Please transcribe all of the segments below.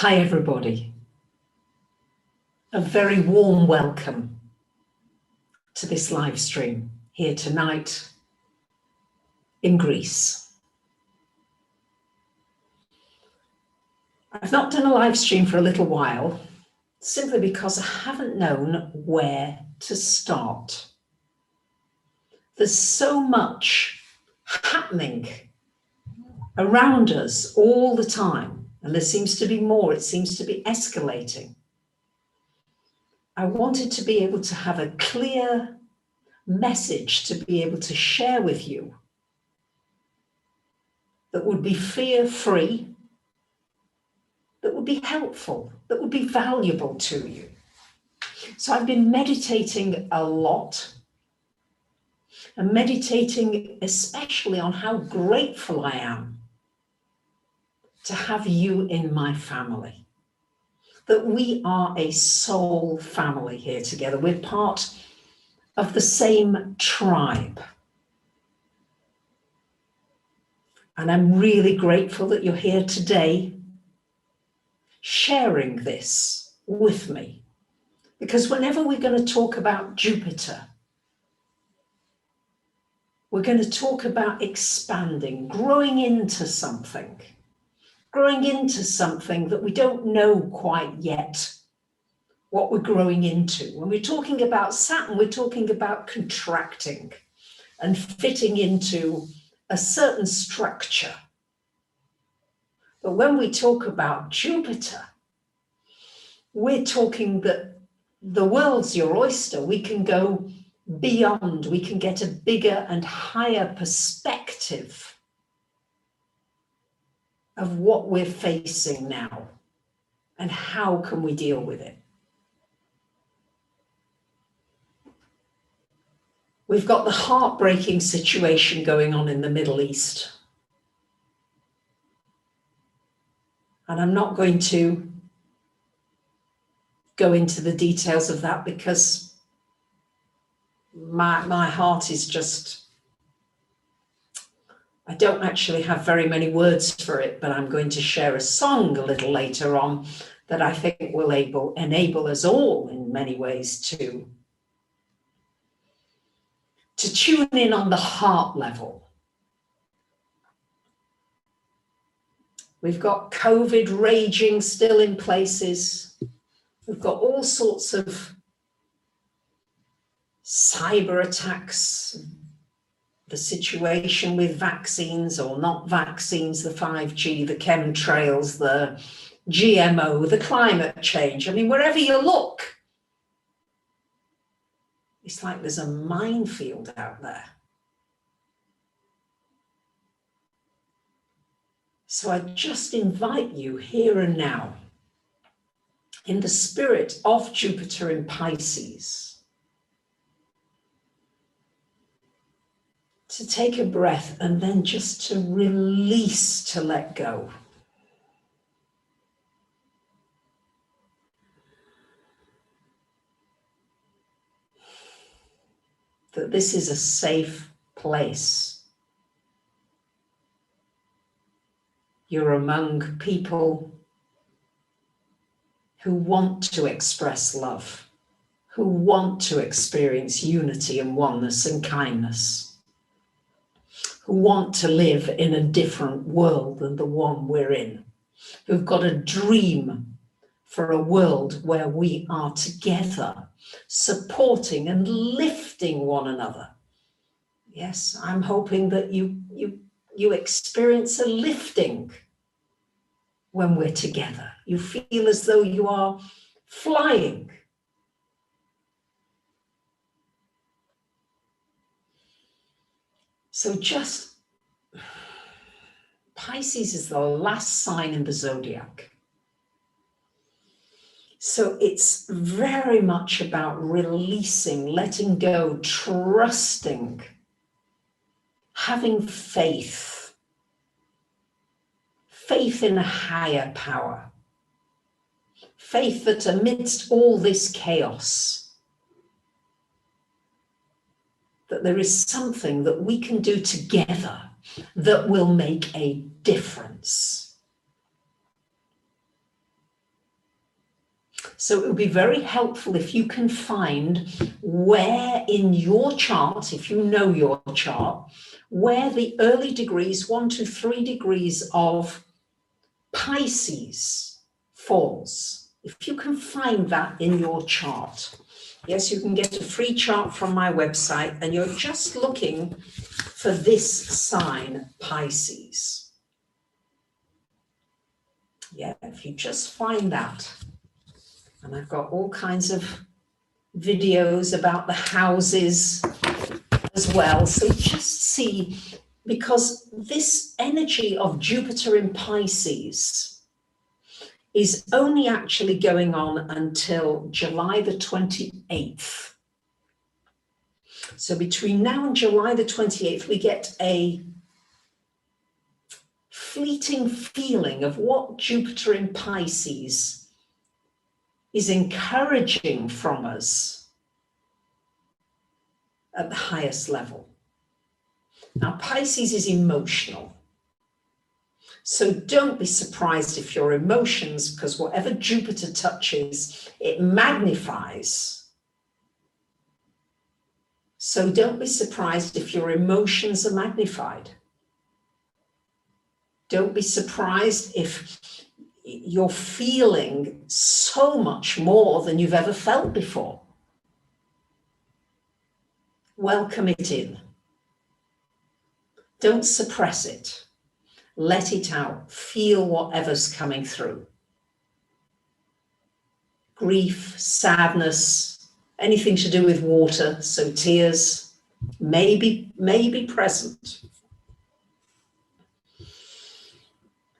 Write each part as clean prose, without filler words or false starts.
Hi everybody, a very warm welcome to this live stream here tonight in Greece. I've not done a live stream for a little while, simply because I haven't known where to start. There's so much happening around us all the time, and there seems to be more, it seems to be escalating. I wanted to be able to have a clear message to be able to share with you that would be fear-free, that would be helpful, that would be valuable to you. So I've been meditating a lot, and meditating especially on how grateful I am to have you in my family, that we are a soul family here together. We're part of the same tribe. And I'm really grateful that you're here today sharing this with me. Because whenever we're going to talk about Jupiter, we're going to talk about expanding, growing into something that we don't know quite yet what we're growing into. When we're talking about Saturn, we're talking about contracting and fitting into a certain structure. But when we talk about Jupiter, we're talking that the world's your oyster. We can go beyond, we can get a bigger and higher perspective of what we're facing now and how can we deal with it. We've got the heartbreaking situation going on in the Middle East. And I'm not going to go into the details of that because my heart is just, I don't actually have very many words for it, but I'm going to share a song a little later on that I think will enable us all in many ways to tune in on the heart level. We've got COVID raging still in places. We've got all sorts of cyber attacks, the situation with vaccines or not vaccines, the 5G, the chemtrails, the GMO, the climate change. I mean, wherever you look, it's like there's a minefield out there. So I just invite you here and now, in the spirit of Jupiter in Pisces, to take a breath and then just to release, to let go. That this is a safe place. You're among people who want to express love, who want to experience unity and oneness and kindness, who want to live in a different world than the one we're in, who've got a dream for a world where we are together, supporting and lifting one another. Yes, I'm hoping that you experience a lifting when we're together. You feel as though you are flying. So just, Pisces is the last sign in the zodiac. So it's very much about releasing, letting go, trusting, having faith in a higher power, faith that amidst all this chaos, that there is something that we can do together that will make a difference. So it would be very helpful if you can find where in your chart, if you know your chart, where the early degrees, 1 to 3 degrees of Pisces falls. If you can find that in your chart, yes, you can get a free chart from my website, and you're just looking for this sign, Pisces. Yeah, if you just find that. And I've got all kinds of videos about the houses as well. So just see, because this energy of Jupiter in Pisces is only actually going on until July the 28th. So between now and July the 28th, we get a fleeting feeling of what Jupiter in Pisces is encouraging from us at the highest level. Now, Pisces is emotional. So don't be surprised if your emotions, because whatever Jupiter touches, it magnifies. So don't be surprised if your emotions are magnified. Don't be surprised if you're feeling so much more than you've ever felt before. Welcome it in. Don't suppress it. Let it out. Feel whatever's coming through. Grief, sadness, anything to do with water, so tears may be present.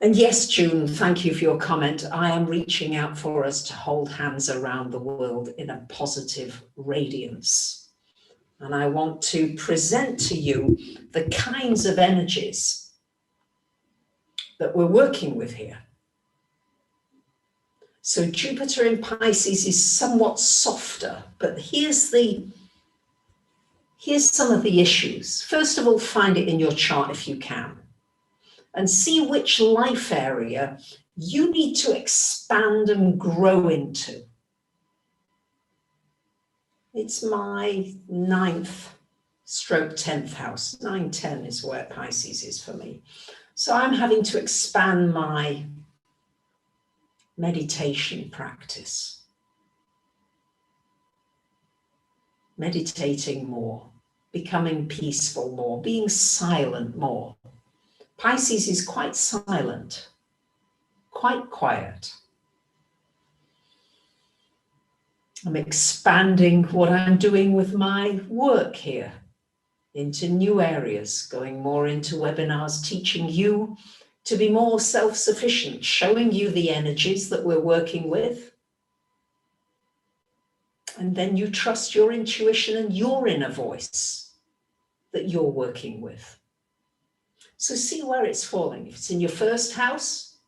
And yes, June, thank you for your comment. I am reaching out for us to hold hands around the world in a positive radiance. And I want to present to you the kinds of energies that we're working with here. So Jupiter in Pisces is somewhat softer, but here's some of the issues. First of all, find it in your chart if you can, and see which life area you need to expand and grow into. It's my 9th/10th house. 9-10 is where Pisces is for me. So I'm having to expand my meditation practice. Meditating more, becoming peaceful more, being silent more. Pisces is quite silent, quite quiet. I'm expanding what I'm doing with my work here into new areas, going more into webinars, teaching you to be more self-sufficient, showing you the energies that we're working with. And then you trust your intuition and your inner voice that you're working with. So see where it's falling. If it's in your first house,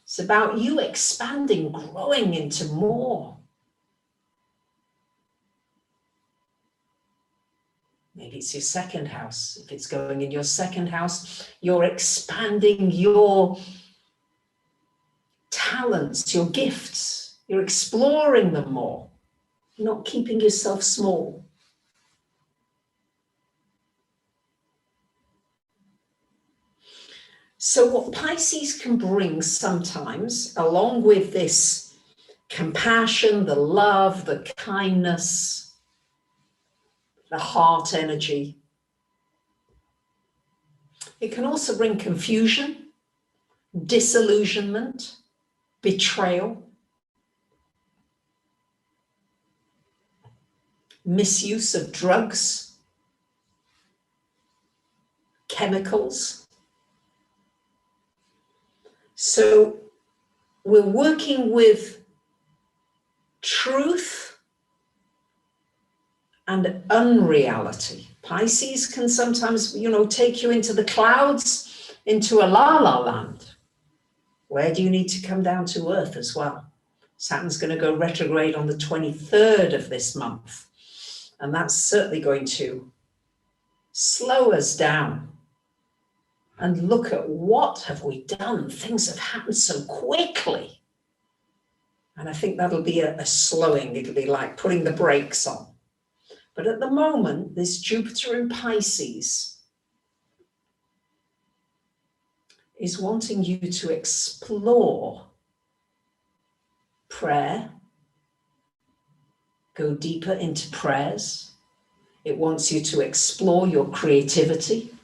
it's about you expanding, growing into more. Maybe it's your second house. If it's going in your second house, you're expanding your talents, your gifts. You're exploring them more, not keeping yourself small. So what Pisces can bring sometimes, along with this compassion, the love, the kindness, the heart energy, it can also bring confusion, disillusionment, betrayal, misuse of drugs, chemicals. So we're working with truth and unreality. Pisces can sometimes, take you into the clouds, into a la-la land. Where do you need to come down to earth as well? Saturn's going to go retrograde on the 23rd of this month. And that's certainly going to slow us down and look at what have we done. Things have happened so quickly. And I think that'll be a slowing. It'll be like putting the brakes on. But at the moment, this Jupiter in Pisces is wanting you to explore prayer, go deeper into prayers. It wants you to explore your creativity.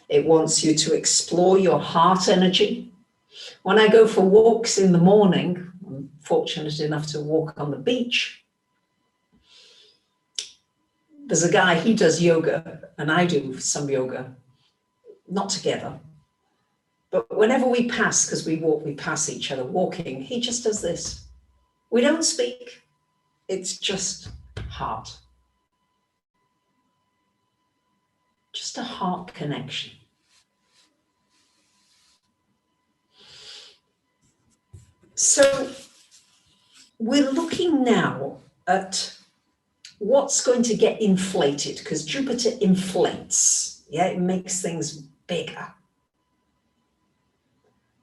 It wants you to explore your heart energy. When I go for walks in the morning, I'm fortunate enough to walk on the beach. There's a guy, he does yoga, and I do some yoga, not together. But whenever we pass, because we pass each other walking, he just does this. We don't speak. It's just heart. Just a heart connection. So we're looking now at what's going to get inflated, because Jupiter inflates. Yeah, it makes things bigger.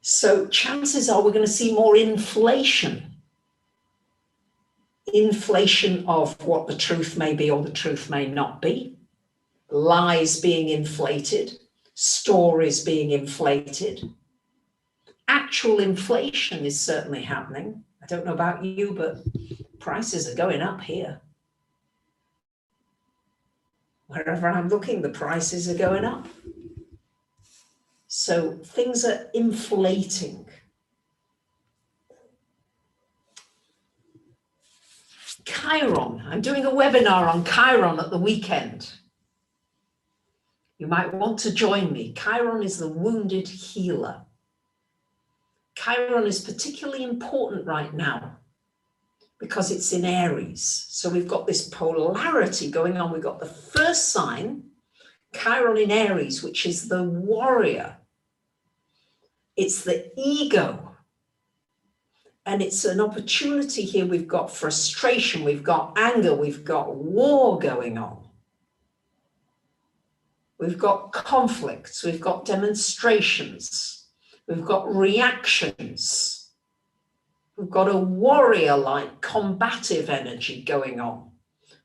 So chances are we're going to see more inflation. Inflation of what the truth may be or the truth may not be. Lies being inflated. Stories being inflated. Actual inflation is certainly happening. I don't know about you, but prices are going up here. Wherever I'm looking, the prices are going up. So things are inflating. Chiron. I'm doing a webinar on Chiron at the weekend. You might want to join me. Chiron is the wounded healer. Chiron is particularly important right now because it's in Aries. So we've got this polarity going on. We've got the first sign, Chiron in Aries, which is the warrior. It's the ego. And it's an opportunity here. We've got frustration, we've got anger, we've got war going on. We've got conflicts, we've got demonstrations, we've got reactions. We've got a warrior-like combative energy going on.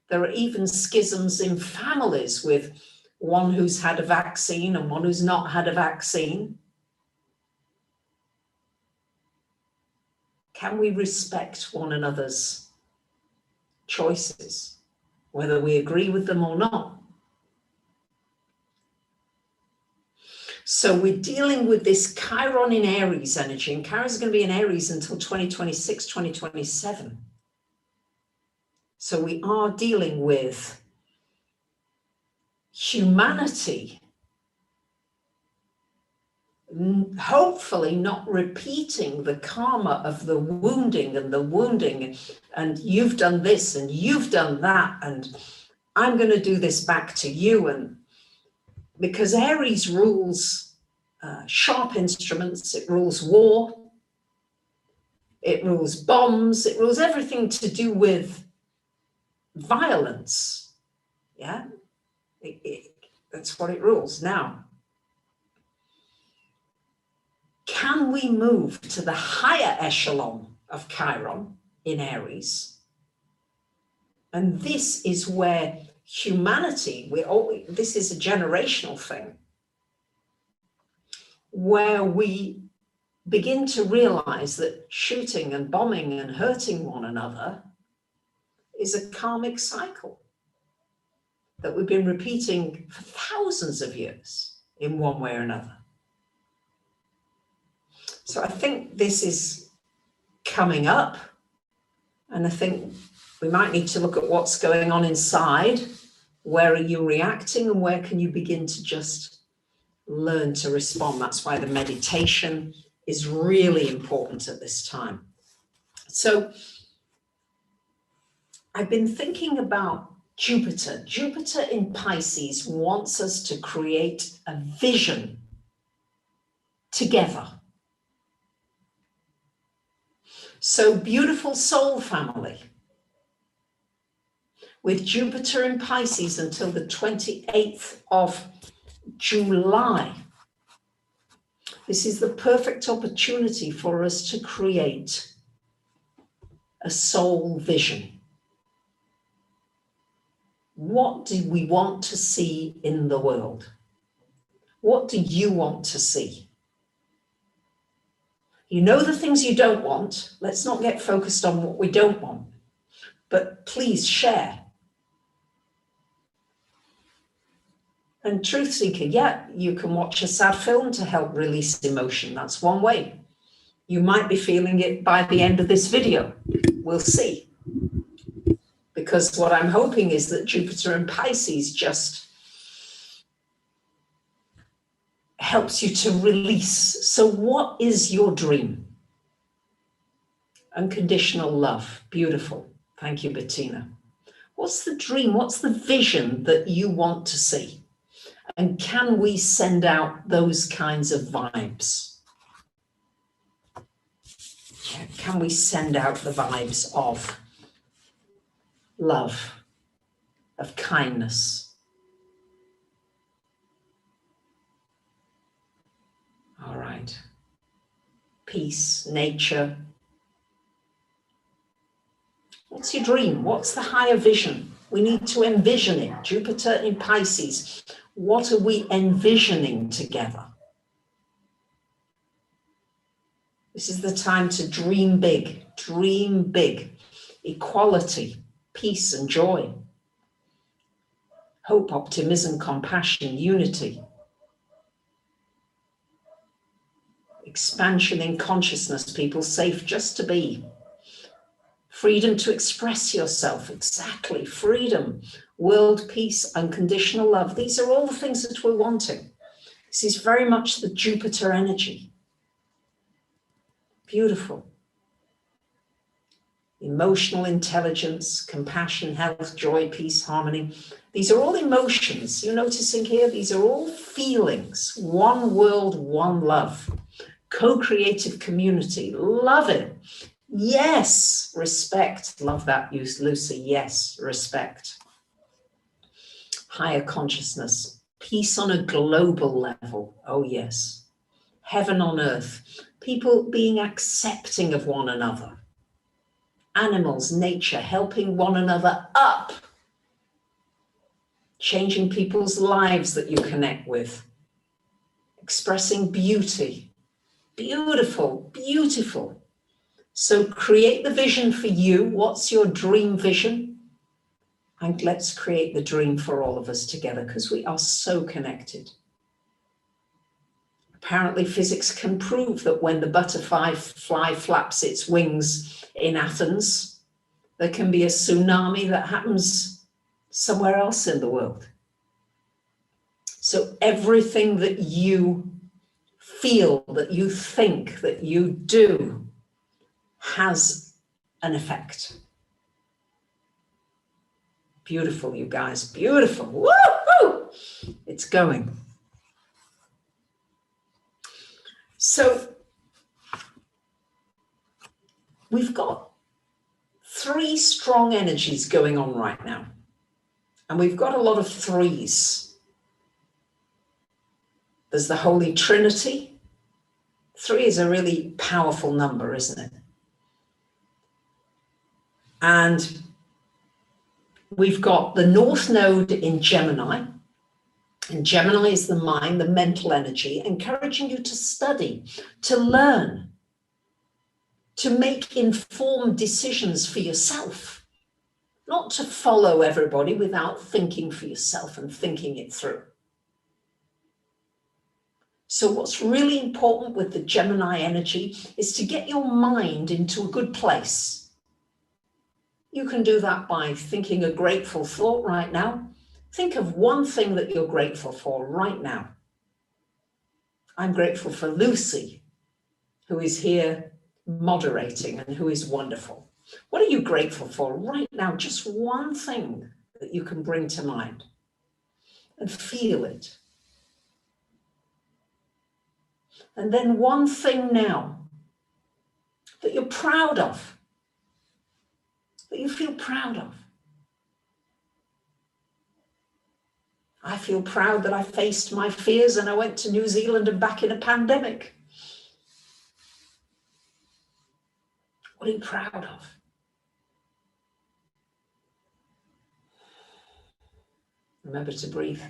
There are even schisms in families with one who's had a vaccine and one who's not had a vaccine. Can we respect one another's choices, whether we agree with them or not? So we're dealing with this Chiron in Aries energy, and Chiron is going to be in Aries until 2026, 2027. So we are dealing with humanity, hopefully not repeating the karma of the wounding, and you've done this and you've done that, and I'm going to do this back to you. And because Aries rules sharp instruments, it rules war, it rules bombs, it rules everything to do with violence. Yeah, that's what it rules. Now, can we move to the higher echelon of Chiron in Aries? And this is where humanity, this is a generational thing, where we begin to realize that shooting and bombing and hurting one another is a karmic cycle that we've been repeating for thousands of years in one way or another. So I think this is coming up, and I think we might need to look at what's going on inside. Where are you reacting, and where can you begin to just learn to respond? That's why the meditation is really important at this time. So I've been thinking about Jupiter. Jupiter in Pisces wants us to create a vision together. So beautiful soul family, with Jupiter in Pisces until the 28th of July. This is the perfect opportunity for us to create a soul vision. What do we want to see in the world? What do you want to see? You know the things you don't want. Let's not get focused on what we don't want, but please share. And truth seeker, yeah, you can watch a sad film to help release emotion. That's one way. You might be feeling it by the end of this video. We'll see. Because what I'm hoping is that Jupiter in Pisces just helps you to release. So what is your dream? Unconditional love. Beautiful. Thank you, Bettina. What's the dream? What's the vision that you want to see? And can we send out those kinds of vibes? Can we send out the vibes of love, of kindness? All right. Peace, nature. What's your dream? What's the higher vision? We need to envision it. Jupiter in Pisces. What are we envisioning together? This is the time to dream big. Dream big. Equality, peace and joy. Hope, optimism, compassion, unity. Expansion in consciousness, people safe just to be. Freedom to express yourself, exactly, freedom, world peace, unconditional love. These are all the things that we're wanting. This is very much the Jupiter energy. Beautiful. Emotional intelligence, compassion, health, joy, peace, harmony. These are all emotions. You're noticing here, these are all feelings. One world, one love. Co-creative community, love it. Yes, respect. Love that, Lucy. Yes, respect. Higher consciousness. Peace on a global level. Oh, yes. Heaven on earth. People being accepting of one another. Animals, nature, helping one another up. Changing people's lives that you connect with. Expressing beauty. Beautiful, beautiful. So create the vision for you. What's your dream vision? And let's create the dream for all of us together because we are so connected. Apparently physics can prove that when the butterfly flaps its wings in Athens, there can be a tsunami that happens somewhere else in the world. So everything that you feel, that you think, that you do has an effect. Beautiful, you guys, beautiful. Woo-hoo! It's going. So we've got 3 strong energies going on right now. And we've got a lot of 3s. There's the Holy Trinity. 3 is a really powerful number, isn't it? And we've got the North Node in Gemini. And Gemini is the mind, the mental energy, encouraging you to study, to learn, to make informed decisions for yourself, not to follow everybody without thinking for yourself and thinking it through. So what's really important with the Gemini energy is to get your mind into a good place. You can do that by thinking a grateful thought right now. Think of one thing that you're grateful for right now. I'm grateful for Lucy, who is here moderating and who is wonderful. What are you grateful for right now? Just one thing that you can bring to mind and feel it. And then one thing now that you're proud of, that you feel proud of. I feel proud that I faced my fears and I went to New Zealand and back in a pandemic. What are you proud of? Remember to breathe.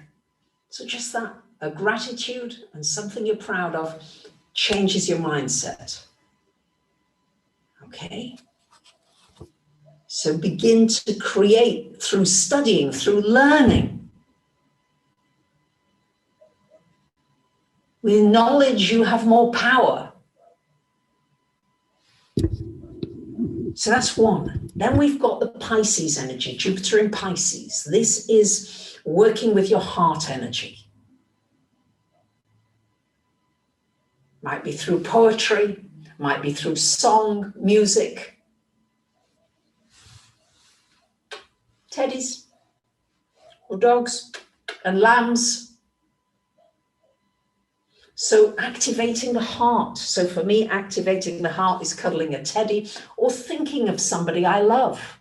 So just that, a gratitude and something you're proud of changes your mindset. Okay? So begin to create through studying, through learning. With knowledge, you have more power. So that's one. Then we've got the Pisces energy, Jupiter in Pisces. This is working with your heart energy. Might be through poetry, might be through song, music. Teddies, or dogs, and lambs. So activating the heart. So for me, activating the heart is cuddling a teddy or thinking of somebody I love.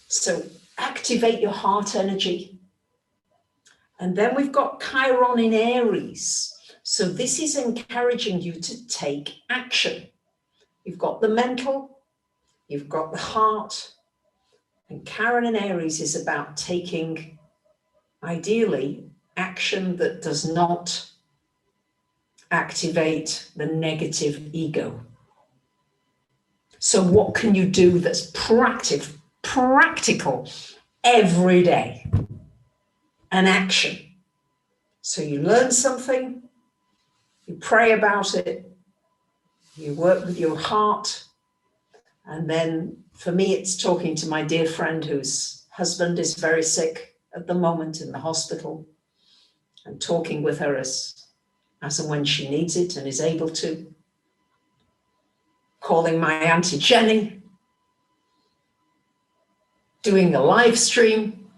So activate your heart energy. And then we've got Chiron in Aries. So this is encouraging you to take action. You've got the mental, you've got the heart, and Chiron in Aries is about taking, ideally, action that does not activate the negative ego. So what can you do that's practical every day? An action. So you learn something, you pray about it, you work with your heart, and then for me it's talking to my dear friend whose husband is very sick at the moment in the hospital, and talking with her as and when she needs it and is able to. Calling my Auntie Jenny, doing a live stream,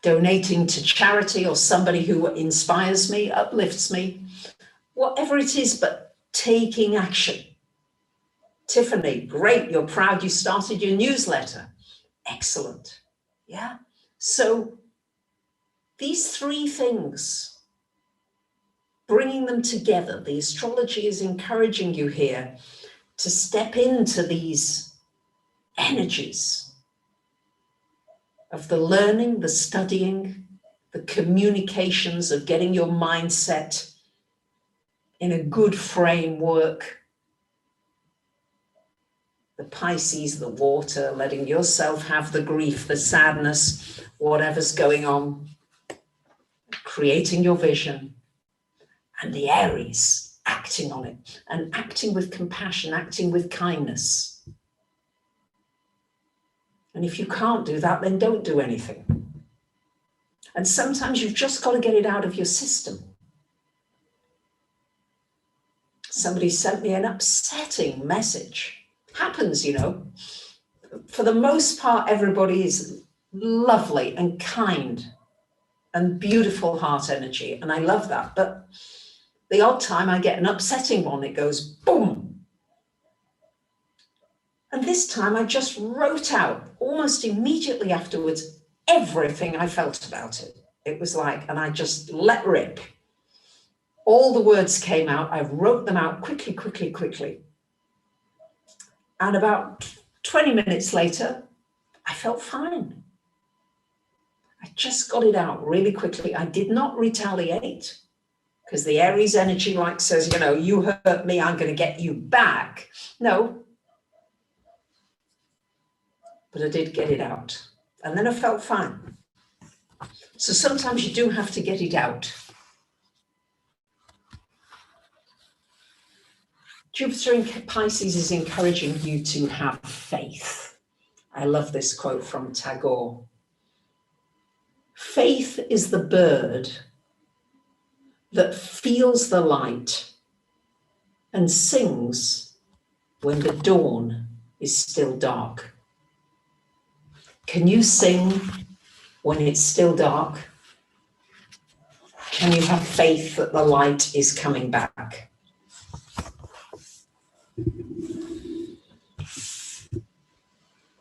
donating to charity or somebody who inspires me, uplifts me, whatever it is, but taking action. Tiffany, great, you're proud you started your newsletter. Excellent. Yeah. So these three things, bringing them together, the astrology is encouraging you here to step into these energies of the learning, the studying, the communications, of getting your mindset in a good framework. The Pisces, the water, letting yourself have the grief, the sadness, whatever's going on, creating your vision. And the Aries, acting on it, and acting with compassion, acting with kindness. And if you can't do that, then don't do anything. And sometimes you've just got to get it out of your system. Somebody sent me an upsetting message. Happens, you know. For the most part, everybody is lovely and kind and beautiful heart energy. And I love that. But the odd time I get an upsetting one, it goes boom. And this time I just wrote out almost immediately afterwards everything I felt about it. It was like, and I just let rip. All the words came out. I wrote them out quickly. And about 20 minutes later, I felt fine. I just got it out really quickly. I did not retaliate, because the Aries energy like says, you know, you hurt me, I'm going to get you back. No. But I did get it out. And then I felt fine. So sometimes you do have to get it out. Jupiter in Pisces is encouraging you to have faith. I love this quote from Tagore. Faith is the bird that feels the light and sings when the dawn is still dark. Can you sing when it's still dark? Can you have faith that the light is coming back?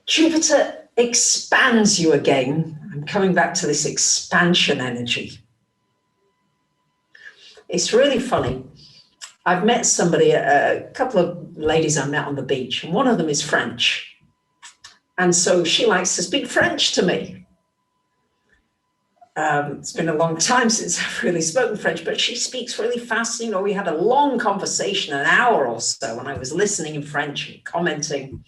Jupiter expands you again. I'm coming back to this expansion energy. It's really funny. I've met somebody, a couple of ladies I met on the beach, and one of them is French. And so she likes to speak French to me. It's been a long time since I've really spoken French, but she speaks really fast. You know, we had a long conversation, an hour or so, and I was listening in French and commenting.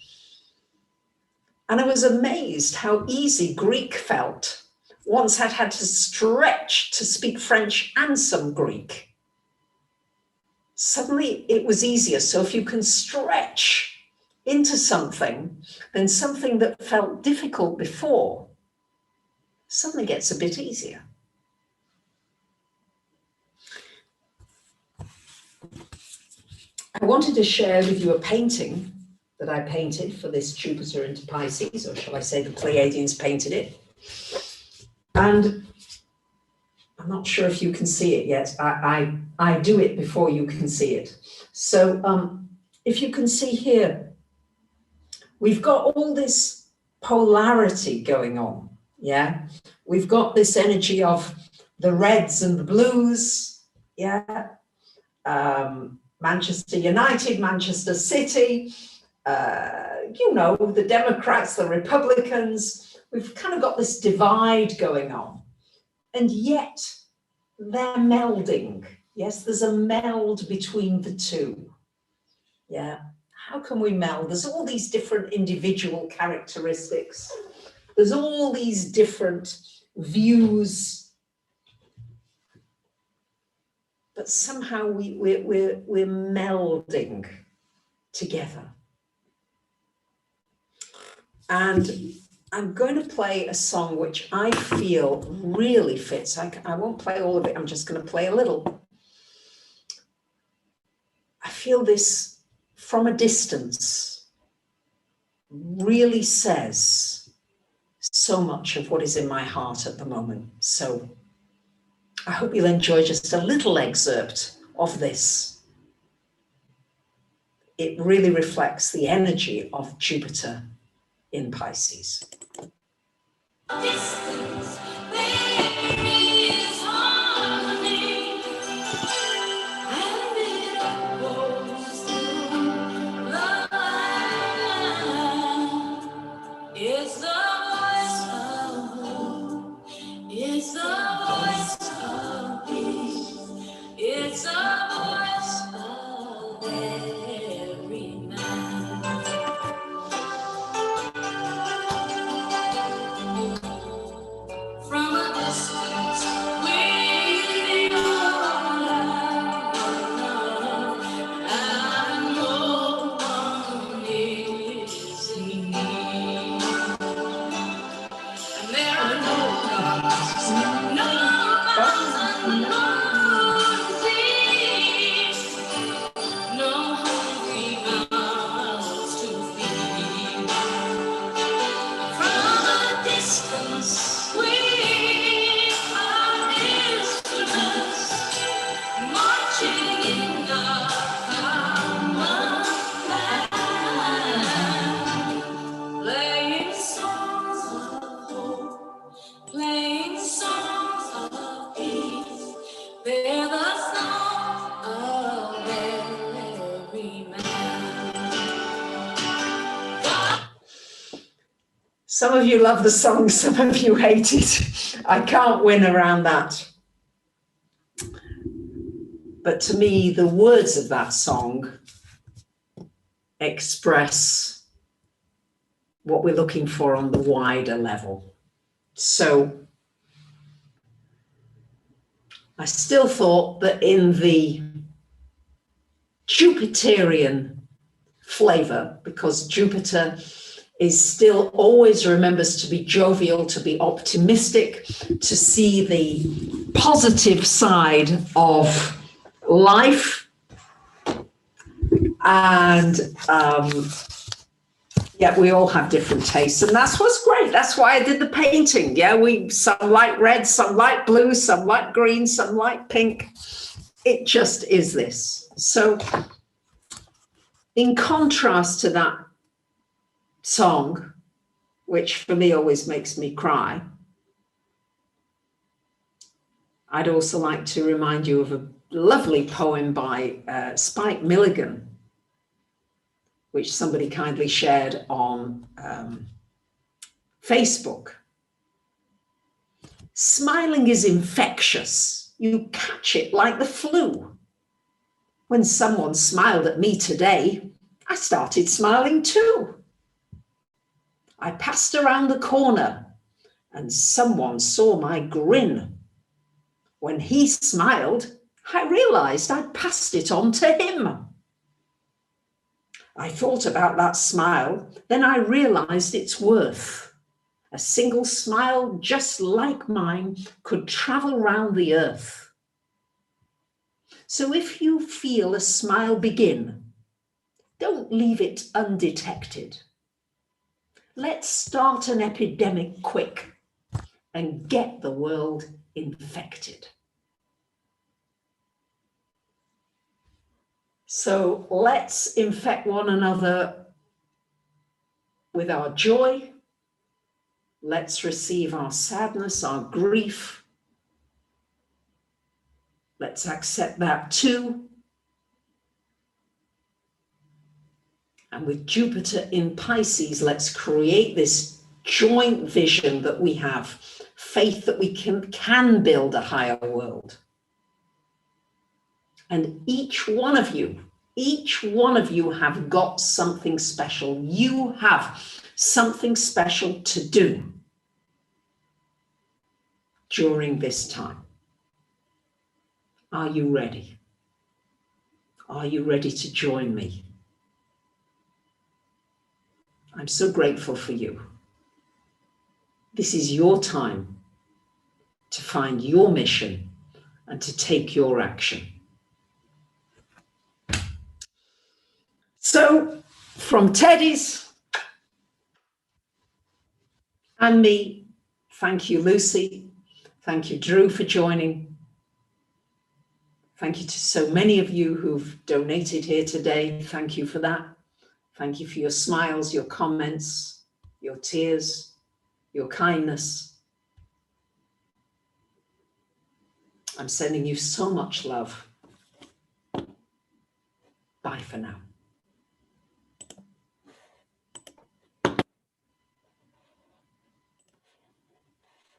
And I was amazed how easy Greek felt once I'd had to stretch to speak French and some Greek. Suddenly it was easier. So if you can stretch into something, then something that felt difficult before suddenly gets a bit easier. I wanted to share with you a painting that I painted for this Jupiter into Pisces, or shall I say the Pleiadians painted it. And I'm not sure if you can see it yet. I do it before you can see it. So if you can see here, we've got all this polarity going on, yeah? We've got this energy of the reds and the blues, yeah? Manchester United, Manchester City, you know, the Democrats, the Republicans. We've kind of got this divide going on. And yet they're melding. Yes, there's a meld between the two. Yeah. How can we meld? There's all these different individual characteristics. There's all these different views. But somehow we're melding together. And I'm going to play a song which I feel really fits. I won't play all of it. I'm just going to play a little. I feel this from a distance really says so much of what is in my heart at the moment. So I hope you'll enjoy just a little excerpt of this. It really reflects the energy of Jupiter in Pisces. Distance, there is harmony, and it goes through the land. It's the voice of hope, it's the voice of peace, it's the voice of every man. From a distance, we all love, and no one is seen. And there are no gods, no mountains, no seas, no hungry mouths to feed. From a distance, we are instruments marching in the common plan, playing songs of hope, playing songs of peace. They're the songs of every man. God. Some of you love the song, some of you hate it. I can't win around that. But to me, the words of that song express what we're looking for on the wider level. So I still thought that in the Jupiterian flavor, because Jupiter is still always remembers to be jovial, to be optimistic, to see the positive side of life. And yeah, we all have different tastes, and that's what's great. That's why I did the painting. Yeah, some like red, some like blue, some like green, some like pink. It just is this. So in contrast to that song, which for me always makes me cry, I'd also like to remind you of a lovely poem by Spike Milligan, which somebody kindly shared on Facebook. Smiling is infectious. You catch it like the flu. When someone smiled at me today, I started smiling too. I passed around the corner and someone saw my grin. When he smiled, I realized I'd passed it on to him. I thought about that smile, then I realized its worth. A single smile just like mine could travel round the earth. So if you feel a smile begin, don't leave it undetected. Let's start an epidemic quick and get the world infected. So let's infect one another with our joy. Let's receive our sadness, our grief. Let's accept that too. And with Jupiter in Pisces, let's create this joint vision that we have, faith that we can build a higher world. And each one of you have got something special. You have something special to do during this time. Are you ready? Are you ready to join me? I'm so grateful for you. This is your time to find your mission and to take your action. So, from Teddy's and me, thank you, Lucy. Thank you, Drew, for joining. Thank you to so many of you who've donated here today. Thank you for that. Thank you for your smiles, your comments, your tears, your kindness. I'm sending you so much love. Bye for now.